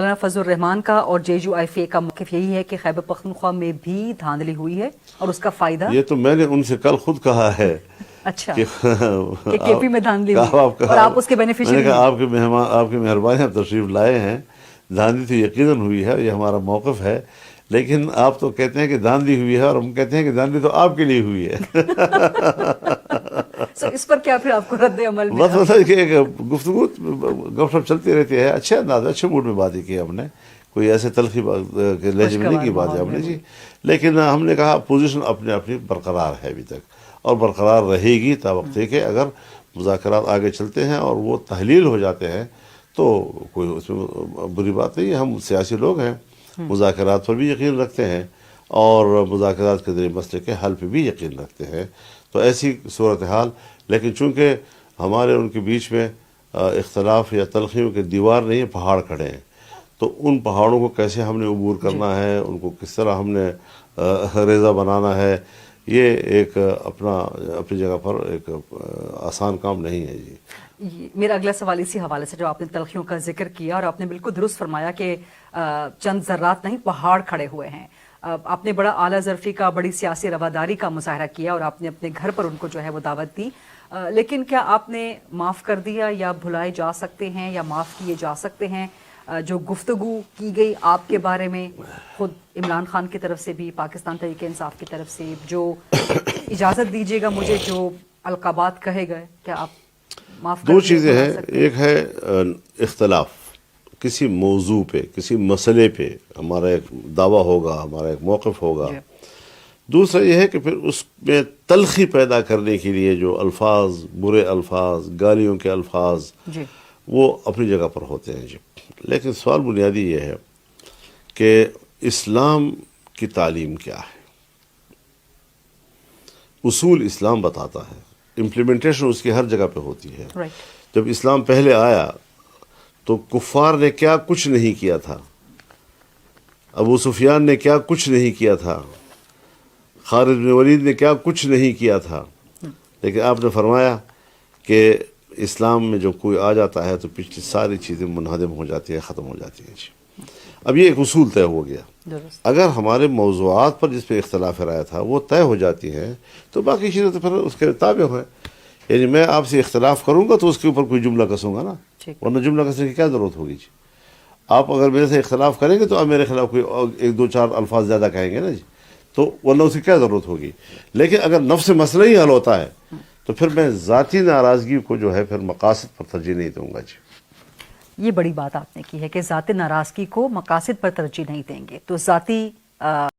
مولانا فضل الرحمان کا اور JUIFA کا موقف یہی ہے کہ خیبر پختونخوا میں بھی دھاندلی ہوئی ہے اور اس کا فائدہ یہ تو میں نے ان سے کل خود کہا ہے اچھا کہ کہ KP میں دھاندلی ہوئی اور آپ اس کے میں نے بینیفیشری کہا ہیں. آپ کی مہربانی آپ تشریف لائے ہیں، دھاندلی تو یقیناً ہوئی ہے، یہ ہمارا موقف ہے، لیکن آپ تو کہتے ہیں کہ دھاندلی ہوئی ہے اور ہم کہتے ہیں کہ دھاندلی تو آپ کے لیے ہوئی ہے. اس پر کیا پھر آپ کو رد عمل بس مطلب کہ گفتگو گپ شپ چلتی رہتی ہے، اچھے انداز اچھے موڈ میں باتیں کی ہم نے، کوئی ایسے تلخی کے لہجے میں نہیں کی باتیں ہم نے جی، لیکن ہم نے کہا پوزیشن اپنی برقرار ہے ابھی تک اور برقرار رہے گی تا وقت کہ اگر مذاکرات آگے چلتے ہیں اور وہ تحلیل ہو جاتے ہیں تو کوئی اس میں بری بات نہیں ہے. ہم سیاسی لوگ ہیں، مذاکرات پر بھی یقین رکھتے ہیں اور مذاکرات کے ذریعے مسئلے کے حل پہ بھی یقین رکھتے ہیں. تو ایسی صورتحال، لیکن چونکہ ہمارے ان کے بیچ میں اختلاف یا تلخیوں کے دیوار نہیں ہیں، پہاڑ کھڑے ہیں، تو ان پہاڑوں کو کیسے ہم نے عبور کرنا ہے، ان کو کس طرح ہم نے ریزہ بنانا ہے، یہ ایک اپنی جگہ پر ایک آسان کام نہیں ہے جی. میرا اگلا سوال اسی حوالے سے، جو آپ نے تلخیوں کا ذکر کیا اور آپ نے بالکل درست فرمایا کہ چند ذرات نہیں پہاڑ کھڑے ہوئے ہیں. آپ نے بڑا اعلیٰ ظرفی کا، بڑی سیاسی رواداری کا مظاہرہ کیا اور آپ نے اپنے گھر پر ان کو جو ہے وہ دعوت دی، لیکن کیا آپ نے معاف کر دیا یا بھلائے جا سکتے ہیں یا معاف کیے جا سکتے ہیں جو گفتگو کی گئی آپ کے بارے میں، خود عمران خان کی طرف سے بھی، پاکستان تحریک انصاف کی طرف سے، جو اجازت دیجیے گا مجھے، جو القابات کہے گئے، کیا آپ معاف کر دو دیں، چیزیں بھلا ہیں، سکتے ہیں؟ ایک ہے اختلاف کسی موضوع پہ، کسی مسئلے پہ ہمارا ایک دعویٰ ہوگا، ہمارا ایک موقف ہوگا. جی. دوسرا یہ ہے کہ پھر اس میں تلخی پیدا کرنے کے لیے جو الفاظ، برے الفاظ، گالیوں کے الفاظ، جی. وہ اپنی جگہ پر ہوتے ہیں جی. لیکن سوال بنیادی یہ ہے کہ اسلام کی تعلیم کیا ہے؟ اصول اسلام بتاتا ہے، امپلیمنٹیشن اس کی ہر جگہ پہ ہوتی ہے. Right. جب اسلام پہلے آیا تو کفار نے کیا کچھ نہیں کیا تھا، ابو سفیان نے کیا کچھ نہیں کیا تھا، خالد بن ولید نے کیا کچھ نہیں کیا تھا، لیکن آپ نے فرمایا کہ اسلام میں جو کوئی آ جاتا ہے تو پچھلی ساری چیزیں منہدم ہو جاتی ہیں، ختم ہو جاتی ہیں جی. اب یہ ایک اصول طے ہو گیا. درست. اگر ہمارے موضوعات پر جس پہ اختلاف رائے تھا وہ طے ہو جاتی ہیں تو باقی چیزیں تو پھر اس کے تابع ہیں. یعنی میں آپ سے اختلاف کروں گا تو اس کے اوپر کوئی جملہ کسوں گا نا، ورنہ جملہ کسنے کی کیا ضرورت ہوگی جی. آپ اگر میرے سے اختلاف کریں گے تو آپ میرے خلاف کوئی ایک دو چار الفاظ زیادہ کہیں گے نا جی، تو ورنہ اس کی کیا ضرورت ہوگی. لیکن اگر نفس مسئلہ ہی حل ہوتا ہے تو پھر میں ذاتی ناراضگی کو جو ہے پھر مقاصد پر ترجیح نہیں دوں گا جی. یہ بڑی بات آپ نے کی ہے کہ ذاتی ناراضگی کو مقاصد پر ترجیح نہیں دیں گے، تو ذاتی